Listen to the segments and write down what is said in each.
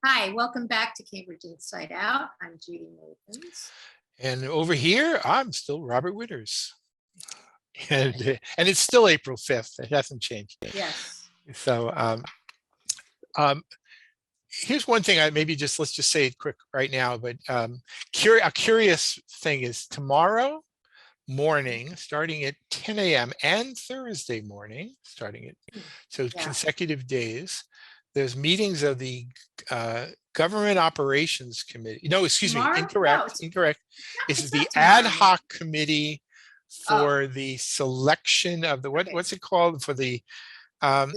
Hi, welcome back to Cambridge Inside Out. I'm Judy Nathans. And over here, I'm still Robert Winters. And it's still April 5th. It hasn't changed. Yes. So um, here's one thing let's just say it quick right now, but a curious thing is tomorrow morning, starting at 10 a.m. and Thursday morning, consecutive days, there's meetings of the Government Operations Committee. No, excuse me, incorrect. This is the ad hoc committee for the selection of the what's it called, for the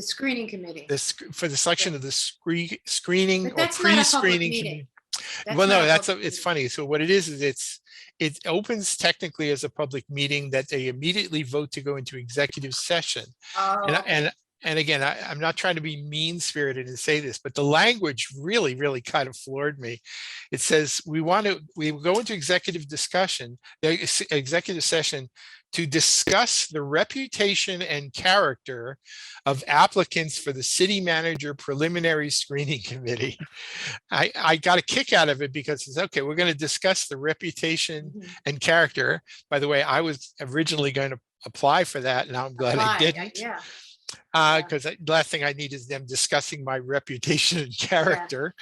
screening committee. For the selection of the screening or pre-screening committee. Well, no, it's funny. So what it is it opens technically as a public meeting that they immediately vote to go into executive session. And again, I'm not trying to be mean-spirited and say this, but the language really kind of floored me. It says we go into executive session to discuss the reputation and character of applicants for the city manager preliminary screening committee. I got a kick out of it because it's okay, we're going to discuss the reputation and character. By the way, I was originally going to apply for that. Now I'm glad I didn't. Because the last thing I need is them discussing my reputation and character.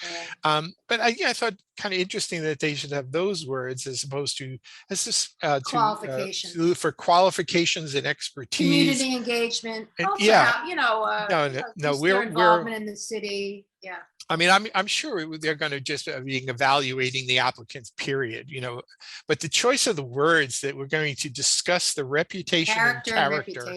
But I thought kind of interesting that they should have those words as opposed to qualifications. For qualifications and expertise, community engagement. And, their involvement in the city. Yeah. I mean, I'm sure they're going to just be evaluating the applicants, period, but the choice of the words that we're going to discuss the reputation and character.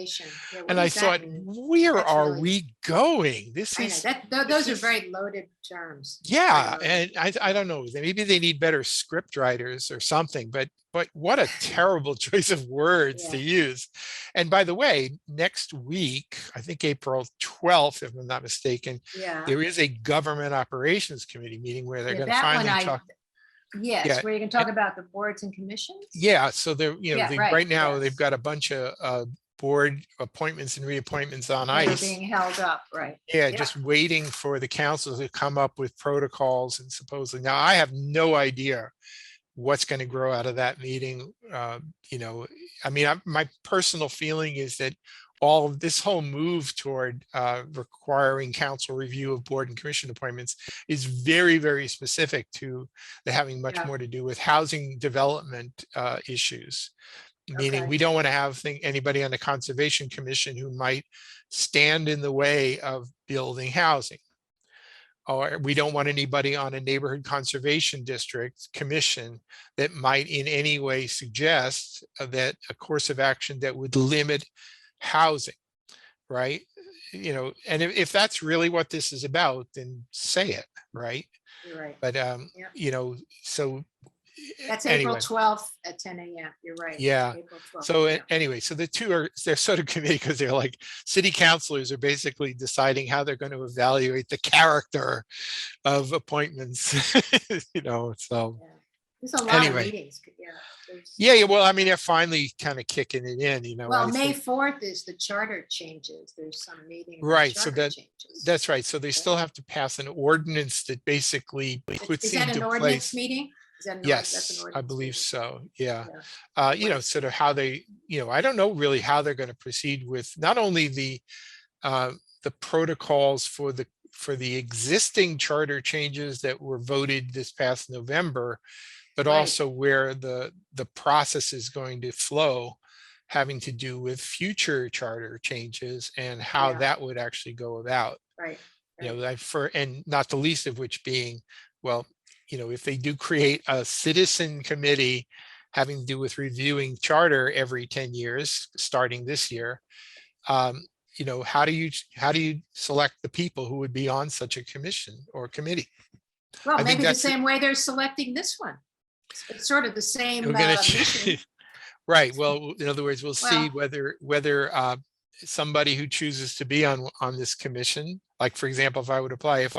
And I thought, where are we going? Those are very loaded terms. Yeah. And I don't know, maybe they need better script writers or something, but what a terrible choice of words to use. And by the way, next week, I think April 12th, if I'm not mistaken, there is a Government Operations Committee meeting where they're going to finally talk. Where you can talk about the boards and commissions. Yeah, so they're, right now they've got a bunch of board appointments and reappointments on ice. Being held up, right? Yeah, just waiting for the council to come up with protocols and supposedly. Now, I have no idea what's going to grow out of that meeting. I mean, my personal feeling is that all of this whole move toward requiring council review of board and commission appointments is very specific to having much more to do with housing development issues. Meaning we don't want to have anybody on the Conservation Commission who might stand in the way of building housing. Or we don't want anybody on a neighborhood conservation district commission that might in any way suggest that a course of action that would limit housing, right? And if that's really what this is about, then say it, right? You're right. But so that's April 12th at 10 a.m. You're right. Yeah. April 12th. So anyway, so the two they're sort of committee because they're like city councilors are basically deciding how they're going to evaluate the character of appointments. So there's a lot of meetings. Well, I mean, they're finally kind of kicking it in. Well, May 4th is the charter changes. There's some meeting. Right. So that's right. So they still have to pass an ordinance that basically puts into place. Is that an ordinance meeting? Yes, I believe so. Yeah. Sort of how they, I don't know really how they're going to proceed with not only the protocols for the existing charter changes that were voted this past November, but also where the process is going to flow, having to do with future charter changes and how that would actually go about. Right. And not the least of which being, well, if they do create a citizen committee having to do with reviewing charter every 10 years, starting this year, how do you select the people who would be on such a commission or committee? Well, maybe the same way they're selecting this one. It's sort of the same mission. Right. Well, in other words, we'll see whether somebody who chooses to be on this commission, like for example, if I would apply, if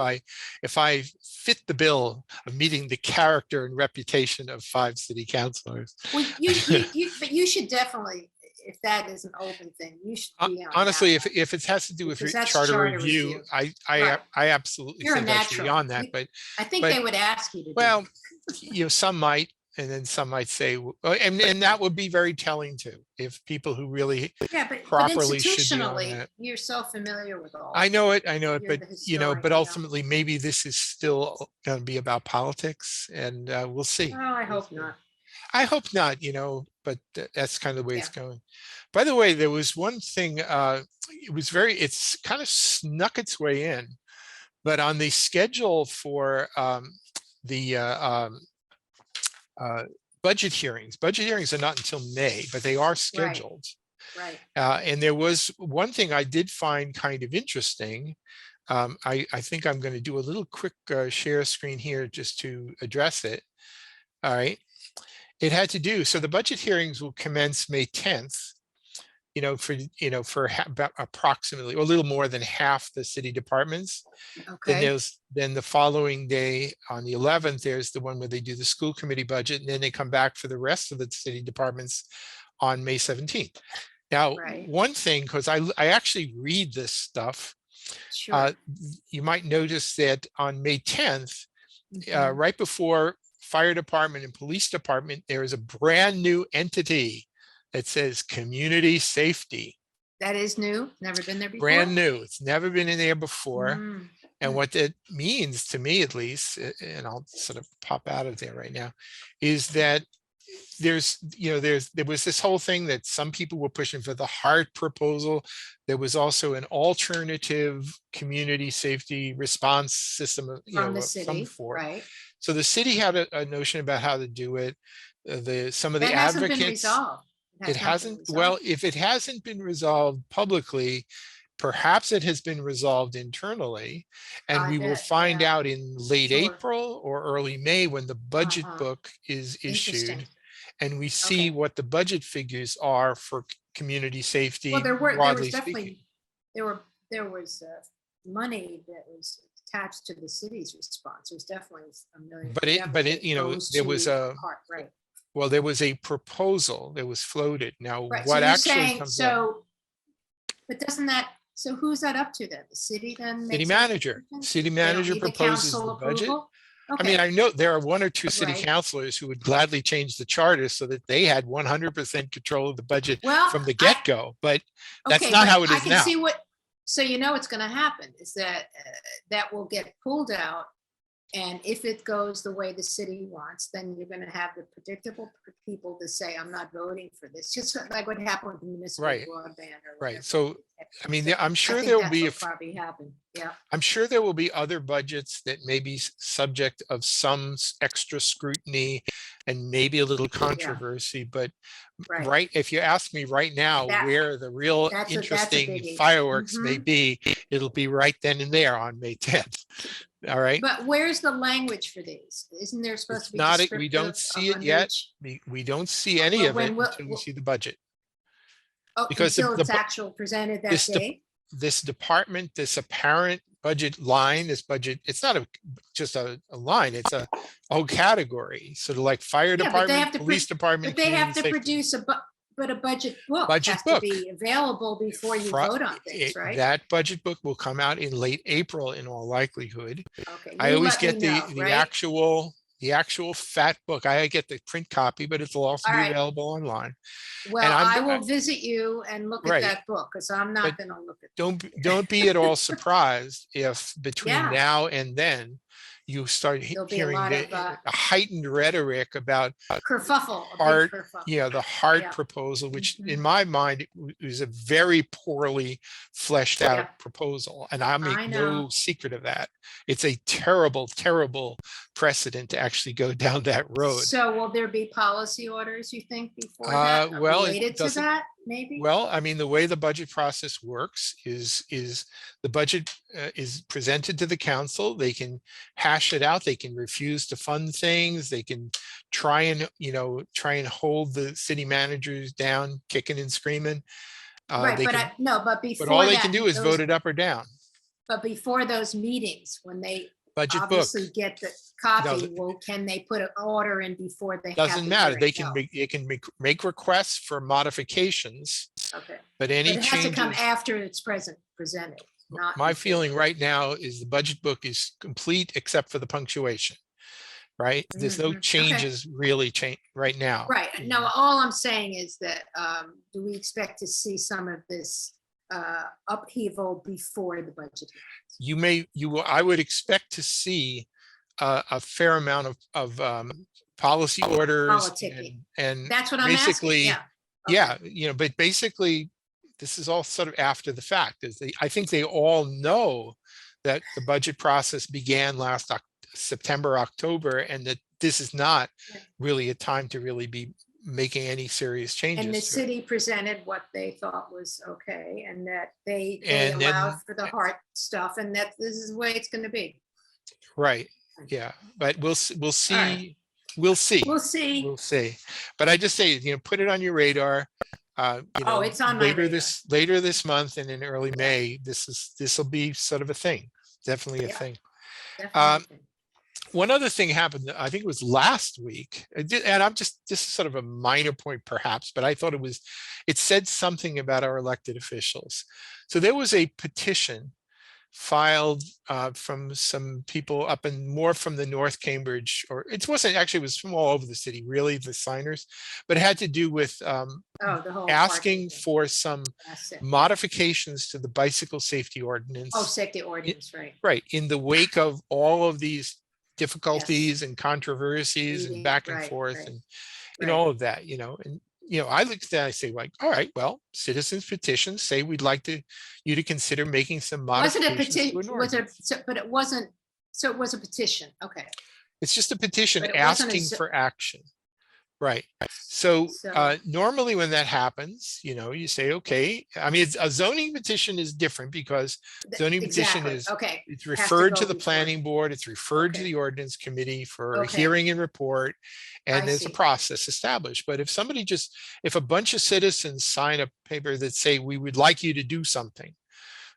I fit the bill of meeting the character and reputation of 5 city councilors. Well, but you should definitely, if that is an open thing, you should be on that Honestly, one, if it has to do with because that's charter charter review, review. I Right. absolutely You're a think I should be natural. on that, but I think but- they would ask you to do well, it. some might, and then some might say, and that would be very telling too, if people who really Yeah, but properly should be on institutionally, that. you're so familiar with all. I know it, You're but the but historian, ultimately, maybe this is still going to be about politics, and we'll see. Oh, I hope not. I hope not, but that's kind of the way it's going. By the way, there was one thing, it's kind of snuck its way in, but on the schedule for the budget hearings are not until May, but they are scheduled. Right. And there was one thing I did find kind of interesting. I think I'm going to do a little quick share screen here just to address it. All right. It had to do, so the budget hearings will commence May 10th, for about approximately, or a little more than half the city departments. Okay. Then the following day on the 11th, there's the one where they do the school committee budget, and then they come back for the rest of the city departments on May 17th. Now, Right. one thing, because I actually read this stuff, Sure. you might notice that on May 10th, Mhm. right before fire department and police department, there is a brand new entity that says community safety. That is new. Never been there before. Brand new. It's never been in there before. Mm. And what that means to me, at least, and I'll sort of pop out of there right now, is that there was this whole thing that some people were pushing for the hard proposal. There was also an alternative community safety response system, From the of some city, form. right? So the city had a notion about how to do it. Some of the That hasn't been advocates, resolved. it has not been hasn't. resolved. Well, if it hasn't been resolved publicly, perhaps it has been resolved internally, and I we will bet, find yeah. out in late Sure. April or early May when the budget Uh-huh. book is issued, Interesting. and we see Okay. what the budget figures are for community safety. Well, there was broadly definitely, speaking. there was money that was attached to the city's response. There was definitely $1 million. But it, goes there was to part, right. well, there was a proposal that was floated. Now, Right. what So you're actually saying, comes out? but doesn't that, so who's that up to then? The city then? City makes that manager. decision? City They don't manager need the proposes council the budget. approval? I mean, Okay. I know there are one or two city Right. councilors who would gladly change the charter so that they had 100% control of the budget Well, from the get-go, but that's okay, not but how it I is can now. see so what's going to happen is that that will get pulled out. And if it goes the way the city wants, then you're going to have the predictable people to say, I'm not voting for this, just like what happened with the municipal Right. broadband. Or Right. whatever. So, I mean, I'm sure I think there will that's be, what probably happened. Yeah. I'm sure there will be other budgets that may be subject of some extra scrutiny and maybe a little controversy, but Right. if you ask me right now where the real that's a interesting biggie. fireworks may Mhm. be, it'll be right then and there on May 10th. All right. But where's the language for these? Isn't there supposed to be Not, we descriptive don't see it on yet. each- We don't see any Well, of when it will- until we see the budget. Oh, because until the it's actual presented that this day? This department, this apparent budget line, this budget, it's not just a line, it's a whole category. Sort of like fire Yeah, but they have department, to police department. But they have community to safety. produce a budget book Budget has book. to be available before you vote on things, right? That budget book will come out in late April in all likelihood. Okay. I you always let get me know, the right? actual fat book. I get the print copy, but it'll also All be right. available online. Well, I'm- I will visit you and look Right. at that book because I'm not going to look at. Don't be at all surprised if between Yeah. now and then you start There'll be a hearing lot the of, a heightened rhetoric about Kerfuffle. A big Hard- kerfuffle. the hard Yeah. proposal, which Mhm. in my mind is a very poorly fleshed out Yeah. proposal. And I make I no know. secret of that. It's a terrible, terrible precedent to actually go down that road. So will there be policy orders, you think, before that well, it related to doesn't- that, maybe? Well, I mean, the way the budget process works is the budget is presented to the council. They can hash it out. They can refuse to fund things. They can try and hold the city managers down, kicking and screaming. Right, They but can, before but all they that, can do is those- vote it up or down. But before those meetings, when they Budget book. obviously get the copy, th- well, can they put an order in before they have Doesn't the matter. They hearing? can No. make requests for modifications, Okay, but but any it has to come changes. after it's presented, not My before. feeling right now is the budget book is complete except for the punctuation, right? There's no Mhm. Okay. changes really change right now. Right, you no, know. all I'm saying is that, do we expect to see some of this upheaval before the budget? I would expect to see a fair amount of policy orders Politicking. and That's what I'm asking, basically, yeah. yeah, but basically, this is all sort of after the fact. I think they all know that the budget process began last September, October, and that this is not really a time to really be making any serious changes. And the to it. city presented what they thought was okay, and that they And then- allowed for the heart stuff, and that this is the way it's gonna be. Right, yeah, but we'll see. right. We'll see. We'll see. We'll see. But I just say, put it on your radar. It's on my radar. Later this month and in early May, this will be sort of a thing. Definitely a Yeah. thing. Definitely. One other thing happened, I think it was last week, and this is sort of a minor point perhaps, but I thought it said something about our elected officials. So there was a petition filed from some people up in more from the North Cambridge, or it was from all over the city, really, the signers, but it had to do with The whole asking parking thing. for some That's it. modifications to the bicycle safety ordinance. Oh, safety ordinance, right. Right, in the wake of all of these difficulties and controversies and Meeting, back and right, forth right, and all of that, and I look at that, I say like, all right, well, citizens petitions say we'd like you to consider making some Was it a modifications to petition? an Was it, ordinance. but it wasn't, so it was a petition, okay. It's just a petition But it wasn't a asking zo- for action. Right. So So- normally when that happens, you say, okay, I mean, a zoning petition is different because zoning petition Exactly, is, okay, it's to referred to go the before. planning board, it's referred to Okay. the ordinance committee for a Okay. hearing and report, and I there's a see. process established. But if a bunch of citizens sign a paper that say, we would like you to do something,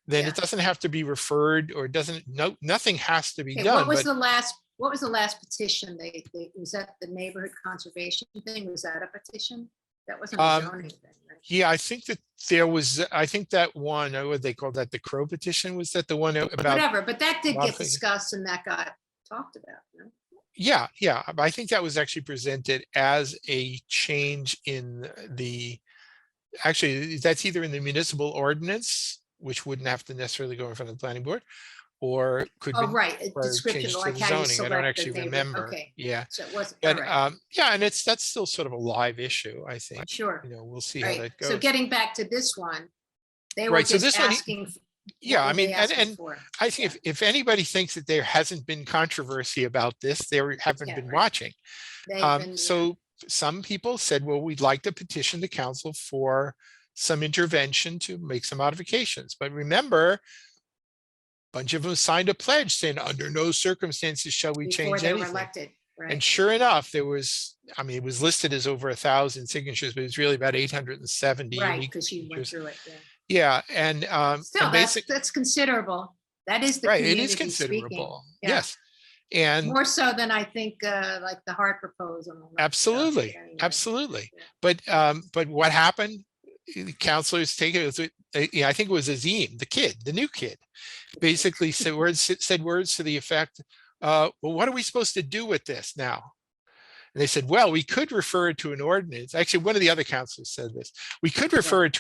then Yeah. it doesn't have to be referred or nothing has to be Okay, done. what was But the last petition was that the neighborhood conservation thing? Was that a petition? That wasn't a zoning thing, right? yeah, I think that that one, what they called that, the Crow petition, was that the one about, Whatever, but that did get modification. discussed and that got talked about, no? yeah, I think that was actually presented as a change in actually, that's either in the municipal ordinance, which wouldn't have to necessarily go in front of the planning board, or could Oh, be right, a or description, change to like the how you zoning. I don't select the actually neighborhood. remember. Okay, Yeah, so it wasn't, all but right, yeah, and that's still sort of a live issue, I think. sure. We'll see how Right, that goes. so getting back to this one, they were Right, so just this one, asking. yeah, what I were mean, they asking and for? I think if anybody thinks that there hasn't been controversy about this, they haven't Yeah, been right. watching. They've been, yeah. So some people said, well, we'd like to petition the council for some intervention to make some modifications. But remember, a bunch of them signed a pledge saying under no circumstances shall we Before change they were anything. elected, And right? sure enough, it was listed as over 1,000 signatures, but it's really about 870 Right, unique because you went signatures. through it, yeah. Yeah, and Still, basic, that's considerable. That is the right, it is community speaking. considerable. Yeah. Yes. And More so than I think, like the Hart proposal. and all that stuff, but absolutely, anyway. absolutely. Yeah. But what happened? The counselors take it. I think it was Azim, the new kid, basically said words to the effect, well, what are we supposed to do with this now? And they said, well, we could refer it to an ordinance. Actually, one of the other counselors said this. We could refer it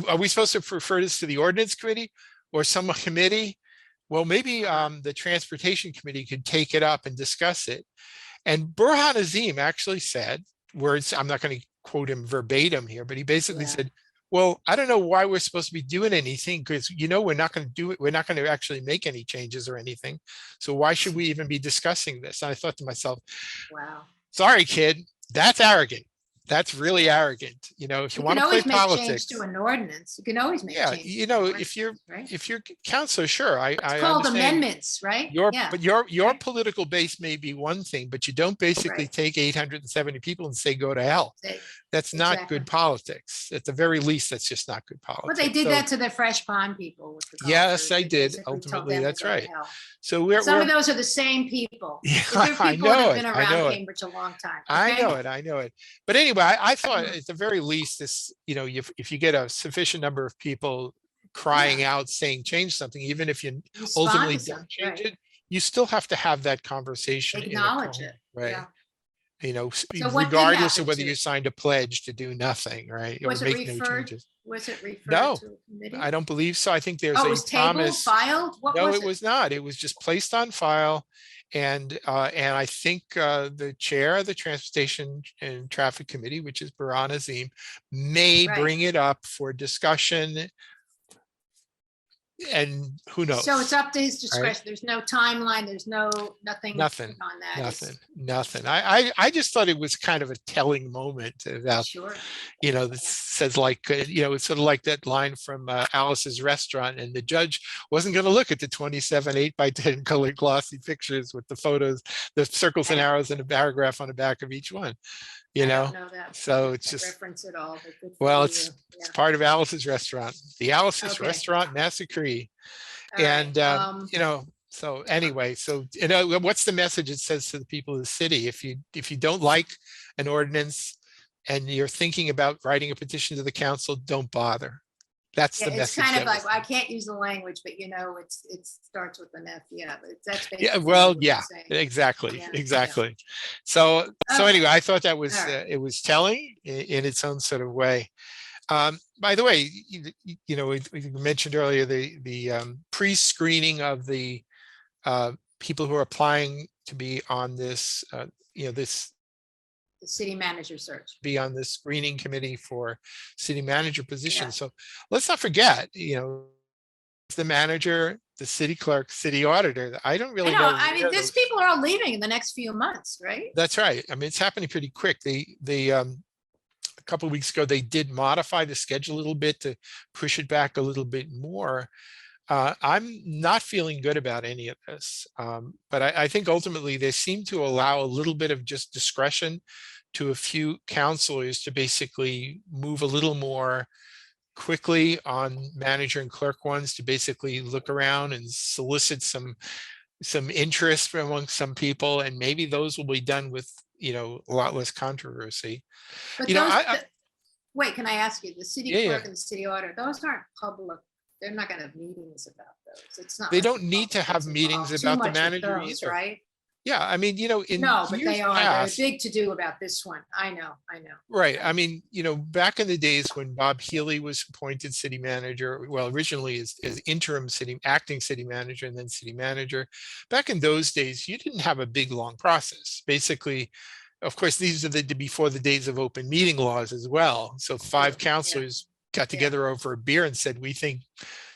are we supposed to refer this to the ordinance committee or some committee? Well, maybe the transportation committee could take it up and discuss it. And Burhan Azim actually said words, I'm not going to quote him verbatim here, but he basically said, well, I don't know why we're supposed to be doing anything because, we're not going to do it. We're not going to actually make any changes or anything. So why should we even be discussing this? And I thought to myself, Wow. sorry, kid, that's arrogant. That's really arrogant. You know, if you You want can to play always make change politics, to an ordinance. You can always make yeah, change. you to an know, ordinance, right? if you're counselor, sure, It's I called understand. amendments, right? Yeah, But your right, political base may be one thing, but you don't basically right. take 870 people and say, go to hell. That's not Exactly. good politics. At the very least, that's just not good Well, they politics. did So that to the Fresh Pond people with the yes, golfers. I They did. basically told Ultimately, them to that's go to right. hell. So Some of those are the same people. yeah, They're I people that know have it. been I around know it. Cambridge a long time. I Okay. know it. I know it. But anyway, I thought Mhm. at the very least, this, you know, if you get a sufficient number of people Yeah, crying out, saying change something, even if you respond ultimately to don't some, change right? it, you still have to have that conversation in a Acknowledge calm it. way. Yeah. You know, So what did regardless of happen whether to you it? signed a pledge to do nothing, right? Or Was it make no referred? changes. Was it referred No, to a committee? I don't believe so. I think there's Oh, it a was tabled, promise. filed? What No, was it it? was not. It was just placed on file. And I think the chair of the Transportation and Traffic Committee, which is Baran Azim, may Right. bring it up for discussion. And who So it's knows, up to his right? discretion. There's no timeline. There's nothing Nothing, on that. nothing, nothing. I just thought it was kind of a telling moment about, Sure. you know, that says like, you know, it's sort of like that line from Alice's Restaurant, and the judge wasn't going to look at the 27 8x10 colored glossy pictures with the photos, the circles and arrows and a paragraph on the back of each one, you I know? don't know that So it's just, reference at all, but good for well, you. it's Yeah. part of Alice's Restaurant, the Alice's Okay. Restaurant Massacre. All right. And, you know, so anyway, so, you know, what's the message it says to the people of the city? If you don't like an ordinance and you're thinking about writing a petition to the council, don't bother. That's Yeah, the it's message kind of that like, was. I can't use the language, but you know, it starts with an F. Yeah, but that's Yeah, basically well, what yeah, it's saying. exactly, Yeah, yeah. exactly. So Okay. anyway, I thought that All was, right. it was telling in its own sort of way. By the way, you know, we mentioned earlier the pre-screening of the people who are applying to be on this, you know, The city manager search. be on this screening committee for city manager position. Yeah. So let's not forget, you know, the manager, the city clerk, city auditor. I don't I really know. know I mean, where these those. people are all leaving in the next few months, right? That's right. I mean, it's happening pretty quick. A couple of weeks ago, they did modify the schedule a little bit to push it back a little bit more. I'm not feeling good about any of this, but I think ultimately they seem to allow a little bit of just discretion to a few counselors to basically move a little more quickly on manager and clerk ones, to basically look around and solicit some interest from among some people, and maybe those will be done with, you know, a lot less controversy. But You know, wait, can I ask you, the city yeah, yeah. clerk and the city auditor, those aren't public. They're not gonna have meetings about those. It's not They like the don't need to public have gets meetings involved too about the much with manager those, either. right? Yeah, I mean, you know, in No, but years they are. They're past, big to do about this one. I know, I know. right. I I know. mean, you know, back in the days when Bob Healy was appointed city manager, well, originally as interim acting city manager and then city manager, back in those days, you didn't have a big, long process. Basically, of course, these are before the days of open meeting laws as well. So True. 5 Yeah, counselors got yeah, together over a beer and said,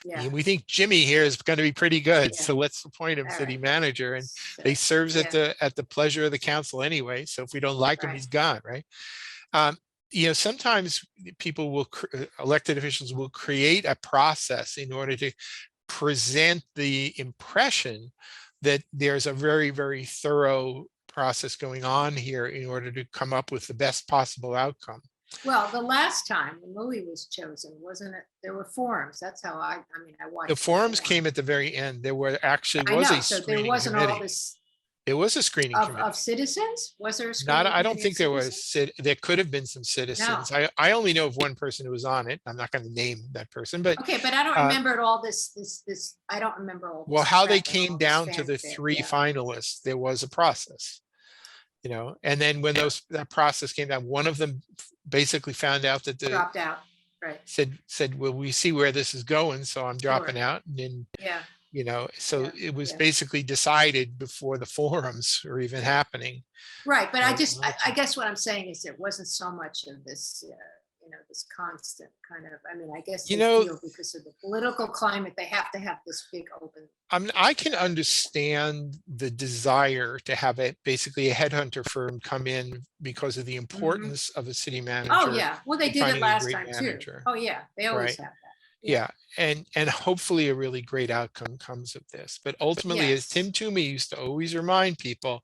yeah, we think Jimmy here is going to be pretty good, yeah. so let's appoint him All city right. manager. And So, they serves yeah, at the pleasure of the council anyway. So if we don't like him, right. he's gone, right? Um, you know, sometimes people will, elected officials will create a process in order to present the impression that there's a very, very thorough process going on here in order to come up with the best possible outcome. Well, the last time when Louis was chosen, wasn't it? There were forums. That's how I mean, I The watched the forums forum. came at the very end. There were actually I was a know. So there screening wasn't all committee. this It was a screening of committee. citizens. Was there a Not, screening I don't committee of think there was, citizens? there could have been some No. citizens. I only know of one person who was on it. I'm not going to name that person, but Okay, but I don't uh, remember all this. I don't remember all well, this how they prep and came all this down to the fanfare. 3 Yeah, finalists, there was a process, you know, and then when that process came down, one of them basically found out that dropped out. Right. said, well, we see where this is going, so I'm Sure. dropping out. And then, Yeah. you know, so Yeah. it was Yeah. basically decided before the forums were even happening. Right, but Right. I guess what I'm saying is there wasn't so much of this, this constant kind of, I mean, I guess You they know, feel because of the political climate, they have to have this big open. I can understand the desire to have basically a headhunter firm come in because of the importance of a city Oh, manager yeah. Well, they and did it finding a last great time too. manager, Oh, yeah. They always right? have that. Yeah, and hopefully a really great outcome comes of this. But ultimately, as Tim Yes. Toomey used to always remind people,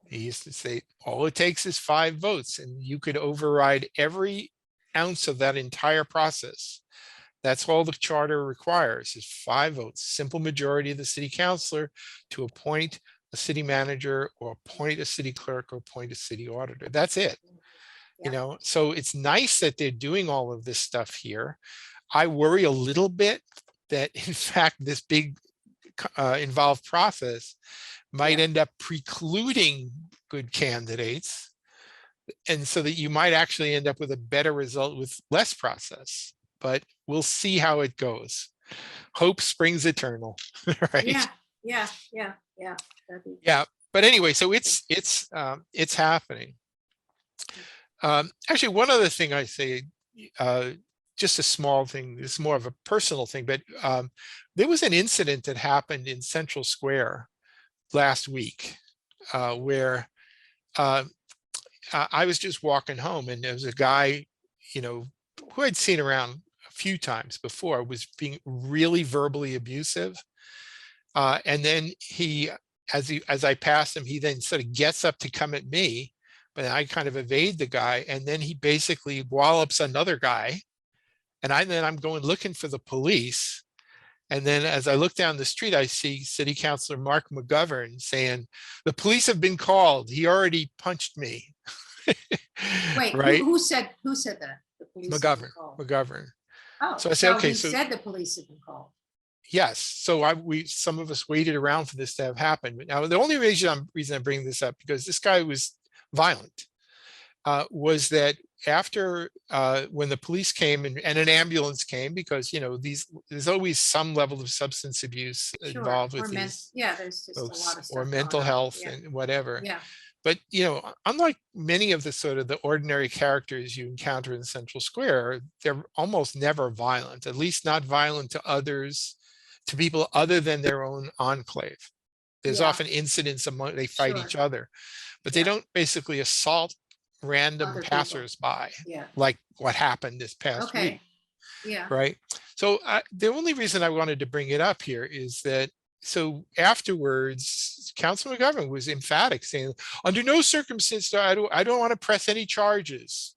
he used to say, all it takes is 5 votes, and you could override every ounce of that entire process. That's all the charter requires is 5 votes, simple majority of the city councilor to appoint a city manager or appoint a city clerk or appoint a city auditor. That's it. Yeah. So it's nice that they're doing all of this stuff here. I worry a little bit that in fact, this big involved process might Yeah. end up precluding good candidates. And so that you might actually end up with a better result with less process, but we'll see how it goes. Hope springs eternal, right? Yeah. Yeah. Yeah. Yeah. Yeah. But anyway, so it's happening. Actually, one other thing I say, just a small thing, this is more of a personal thing, but there was an incident that happened in Central Square last week where I was just walking home and there was a guy, who I'd seen around a few times before, was being really verbally abusive. And then as I passed him, he then sort of gets up to come at me, but I kind of evade the guy. And then he basically wallops another guy. And then I'm going looking for the police. And then as I look down the street, I see City Councilor Mark McGovern saying, the police have been called. He already punched me. Wait, Right? who said that? The police have been called. McGovern. Oh, So I say, okay, he so said the police have been called. yes. So some of us waited around for this to have happened. But now the only reason I'm bringing this up, because this guy was violent, was that after when the police came and an ambulance came, because there's always some level of substance abuse involved with these yeah, there's just a folks, lot of stuff or mental going on. health Yeah. and whatever. Yeah. But unlike many of the sort of the ordinary characters you encounter in Central Square, they're almost never violent, at least not violent to others, to people other than their own enclave. There's Yeah. often incidents among they fight Sure. each other, but they Yeah. don't basically assault random Other people. passersby Yeah. like what happened this past week. Okay. Yeah. Right. So the only reason I wanted to bring it up here is that, so afterwards, Councilman McGovern was emphatic, saying, under no circumstance, I don't want to press any charges.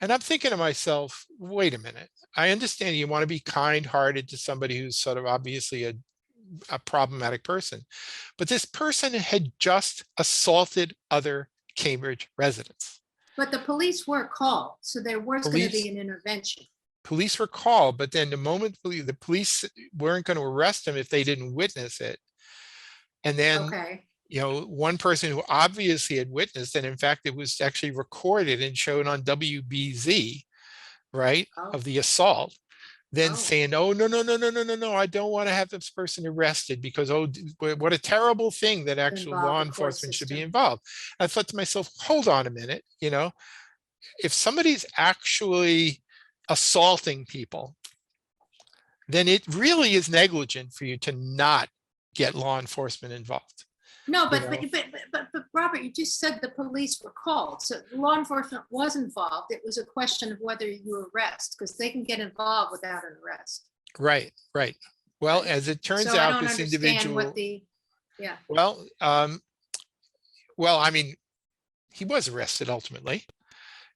And I'm thinking to myself, wait a minute. I understand you want to be kind-hearted to somebody who's sort of obviously a problematic person, but this person had just assaulted other Cambridge residents. But the police were called, so there was going to be an intervention. Police were called, but then the moment the police weren't going to arrest him if they didn't witness it. And then, Okay. one person who obviously had witnessed, and in fact, it was actually recorded and shown on WBZ, right, Oh. of the assault, then Oh. saying, oh, no, I don't want to have this person arrested because, oh, what a terrible thing that actual Involve law the court enforcement should be system. involved. I thought to myself, hold on a minute, if somebody's actually assaulting people, then it really is negligent for you to not get law enforcement involved. No, but Robert, you just said the police were called, so law enforcement was involved. It was a question of whether you arrest, because they can get involved without an arrest. Right. Well, as it turns So I out, don't this understand individual, what the, yeah. well, I mean, he was arrested ultimately,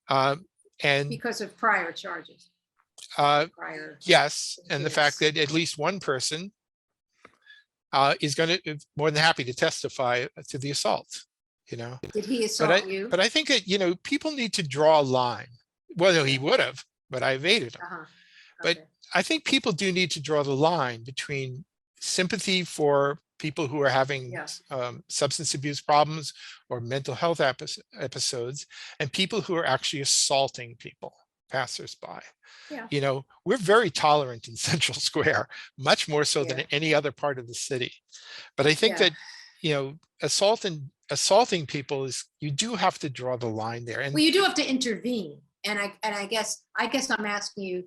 and Because of prior charges. yes, and the fact that at least one person is going to more than happy to testify to the assault. Did he assault you? But I think that people need to draw a line. Well, no, he would have, but I evaded him. Uh-huh. But Okay. I think people do need to draw the line between sympathy for people who are having Yes. substance abuse problems or mental health episodes, and people who are actually assaulting people, passersby. Yeah. We're very tolerant in Central Square, much more so than Yeah. any other part of the city. But I think Yeah. that, assaulting people you do have to draw the line there. And Well, you do have to intervene. I guess I'm asking you,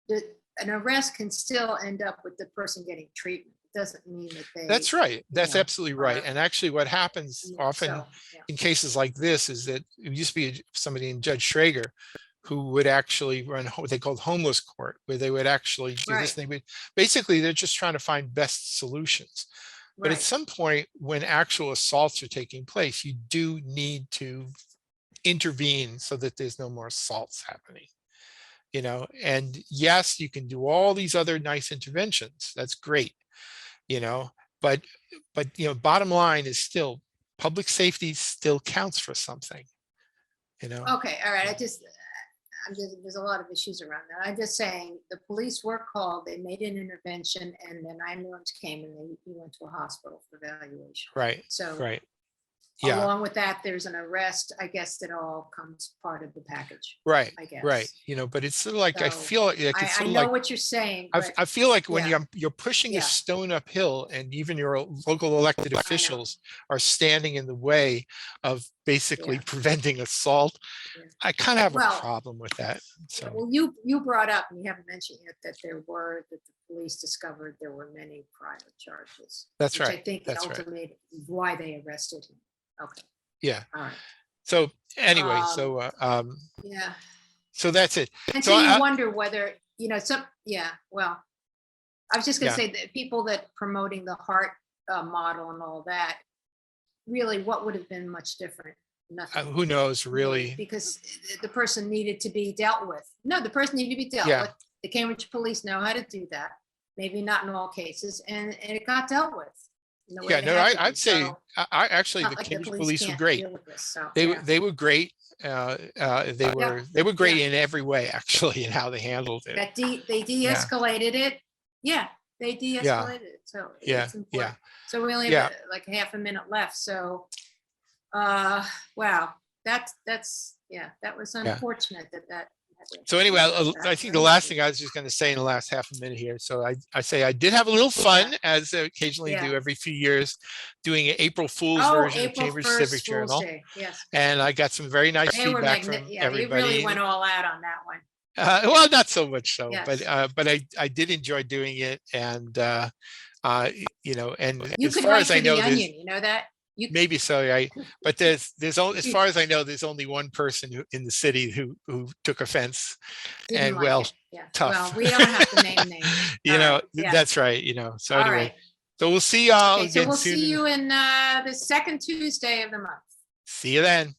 that an arrest can still end up with the person getting treatment. It doesn't mean that they. That's right. That's know, absolutely right. are- And actually what happens often So, yeah. in cases like this is that it used to be somebody in Judge Schrager who would actually run what they called homeless court, where they would actually do this. Right. They would basically, they're just trying to find best solutions. But at Right. some point when actual assaults are taking place, you do need to intervene so that there's no more assaults happening. And yes, you can do all these other nice interventions. That's great, but bottom line is still public safety still counts for something. Okay, all right. There's a lot of issues around that. I'm just saying the police were called, they made an intervention, and then 911 came and he went to a hospital for evaluation. Right. So Right. Yeah. along with that, there's an arrest. I guess that all comes part of the package. Right. I guess. Right. But it's sort of like, I So, feel like it's I sort of know like, what you're saying, but I feel like when yeah. you're pushing Yeah. a stone uphill and even your local elected officials are standing in the way of basically Yeah. preventing assault, Yeah. I kind of have Well, a problem with that. So, well, you brought up, and you haven't mentioned yet, that the police discovered there were many prior charges. That's which right. I think That's right. ultimately why they arrested him. Okay. Yeah. All right. So anyway, Yeah. so that's it. And So so you I- wonder whether, well, I was just gonna Yeah. say that people that promoting the heart model and all that, really, what would have been much different? Nothing. who knows, really? Because the person needed to be dealt with. No, the person needed to be dealt Yeah. with. The Cambridge police know how to do that. Maybe not in all cases, and it got dealt with. in the way Yeah, they no, had to be. I'd say, So, I actually, not the like Cambridge police were can't great. deal with this, so, They yeah. they were great. They were great in every way, actually, in how they handled it. They de-escalated it. Yeah, they de-escalated it. So Yeah, it's important. yeah. So we only Yeah. have like half a minute left. So, wow, that was unfortunate that had to- So anyway, I think the last thing I was just going to say in the last half a minute here. So I say I did have a little fun, as I occasionally do Yeah. every few years, doing an April Fool's Oh, version of April Cambridge 1st, Civic Fool's Journal. Day. Yes. And I got some very nice They were feedback from they everybody. really went all out on that one. Well, not so much so, Yes. but I did enjoy doing it, and and You as could far write as for I know, the there's Onion, you know that? maybe so, right? But there's only, as far as I know, there's only one person in the city who took offense, Didn't and like well, it. Yeah. tough. Well, we don't have to name names. All right. Yeah. That's right. So All anyway, right. so we'll see y'all Okay, so again we'll soon. see you in the second Tuesday of the month. See you then.